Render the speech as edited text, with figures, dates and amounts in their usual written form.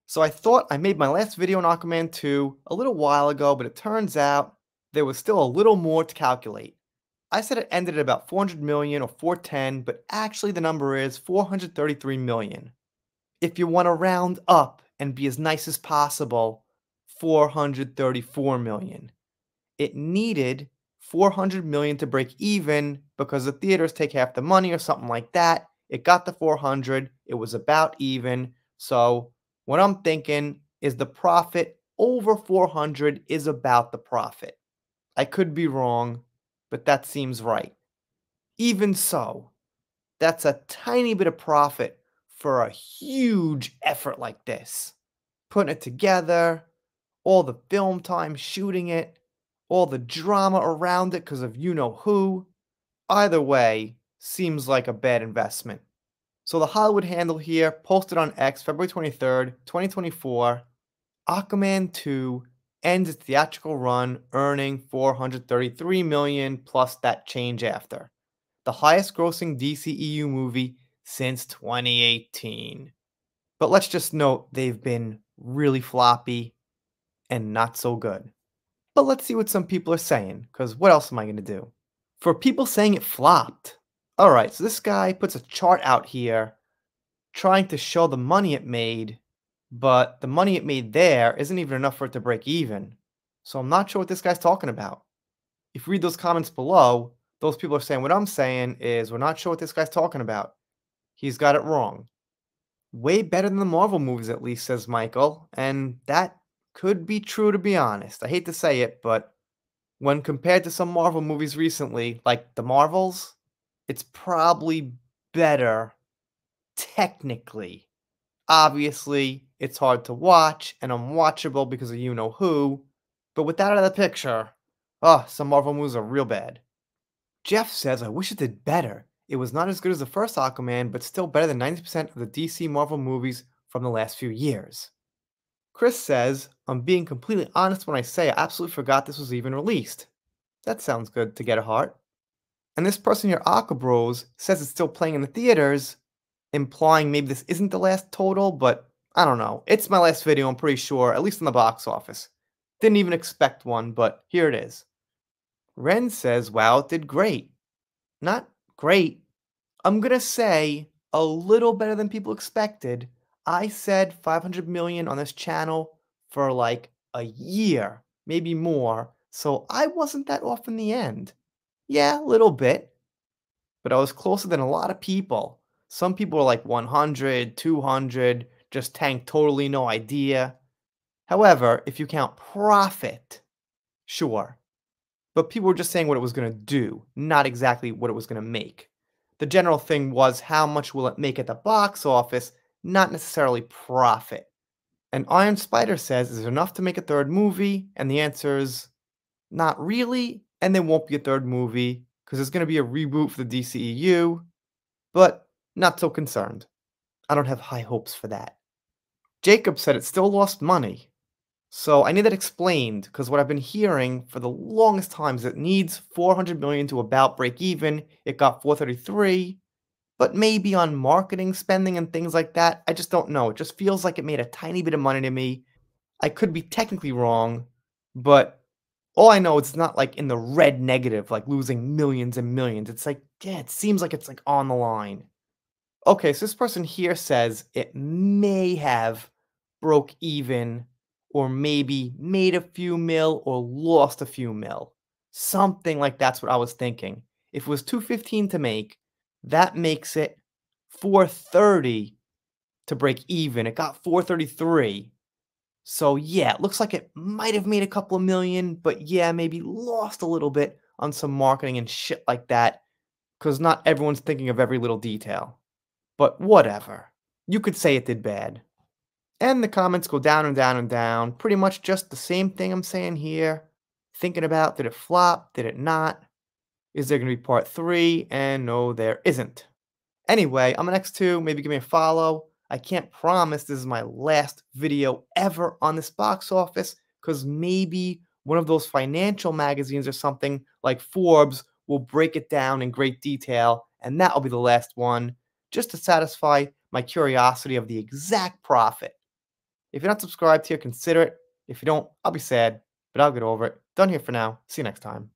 So I thought I made my last video on Aquaman 2 a little while ago, but it turns out there was still a little more to calculate. I said it ended at about 400 million or 410, but actually the number is 433 million. If you want to round up and be as nice as possible, 434 million. It needed 400 million to break even because the theaters take half the money or something like that. It got the 400, it was about even. So what I'm thinking is the profit over 400 is about the profit. I could be wrong, but that seems right. Even so, that's a tiny bit of profit for a huge effort like this. Putting it together, all the film time shooting it, all the drama around it because of you know who. Either way, seems like a bad investment. So the Hollywood handle here posted on X February 23rd, 2024, Aquaman 2 ends its theatrical run earning 433 million plus that change after. The highest grossing DCEU movie since 2018. But let's just note they've been really floppy and not so good. But let's see what some people are saying, because what else am I going to do? For people saying it flopped. Alright, so this guy puts a chart out here trying to show the money it made, but the money it made there isn't even enough for it to break even. So I'm not sure what this guy's talking about. If you read those comments below, those people are saying what I'm saying is we're not sure what this guy's talking about. He's got it wrong. Way better than the Marvel movies, at least, says Michael, and that could be true, to be honest. I hate to say it, but when compared to some Marvel movies recently, like the Marvels, it's probably better technically. Obviously, it's hard to watch and unwatchable because of you know who, but with that out of the picture, some Marvel movies are real bad. Jeff says, I wish it did better. It was not as good as the first Aquaman, but still better than 90% of the DC Marvel movies from the last few years. Chris says, I'm being completely honest when I say I absolutely forgot this was even released. That sounds good to get a heart. And this person here, Aquabros, says it's still playing in the theaters, implying maybe this isn't the last total, but I don't know. It's my last video, I'm pretty sure, at least in the box office. Didn't even expect one, but here it is. Ren says, wow, it did great. Not great. I'm gonna say a little better than people expected. I said 500 million on this channel for like a year, maybe more, so I wasn't that off in the end. Yeah, a little bit, but I was closer than a lot of people. Some people were like 100, 200, just tanked totally no idea. However, if you count profit, sure. But people were just saying what it was going to do, not exactly what it was going to make. The general thing was how much will it make at the box office, not necessarily profit. And Iron Spider says, is it enough to make a third movie? And the answer is not really, and there won't be a third movie because there's going to be a reboot for the DCEU, but not so concerned. I don't have high hopes for that. Jacob said it still lost money. So I need that explained because what I've been hearing for the longest time is it needs 400 million to about break even. It got 433, but maybe on marketing spending and things like that, I just don't know. It just feels like it made a tiny bit of money to me. I could be technically wrong, but all I know is it's not like in the red negative, like losing millions and millions. It's like, yeah, it seems like it's like on the line. Okay, so this person here says it may have broke even or maybe made a few mil or lost a few mil. Something like that's what I was thinking. If it was 215 to make, that makes it 430 to break even. It got 433. So yeah, it looks like it might have made a couple of million, but yeah, maybe lost a little bit on some marketing and shit like that, because not everyone's thinking of every little detail. But whatever. You could say it did bad. And the comments go down and down and down. Pretty much just the same thing I'm saying here. Thinking about, did it flop? Did it not? Is there going to be part 3? And no, there isn't. Anyway, I'm an X2. Maybe give me a follow. I can't promise this is my last video ever on this box office, because maybe one of those financial magazines or something like Forbes will break it down in great detail, and that will be the last one, just to satisfy my curiosity of the exact profit. If you're not subscribed here, consider it. If you don't, I'll be sad, but I'll get over it. Done here for now. See you next time.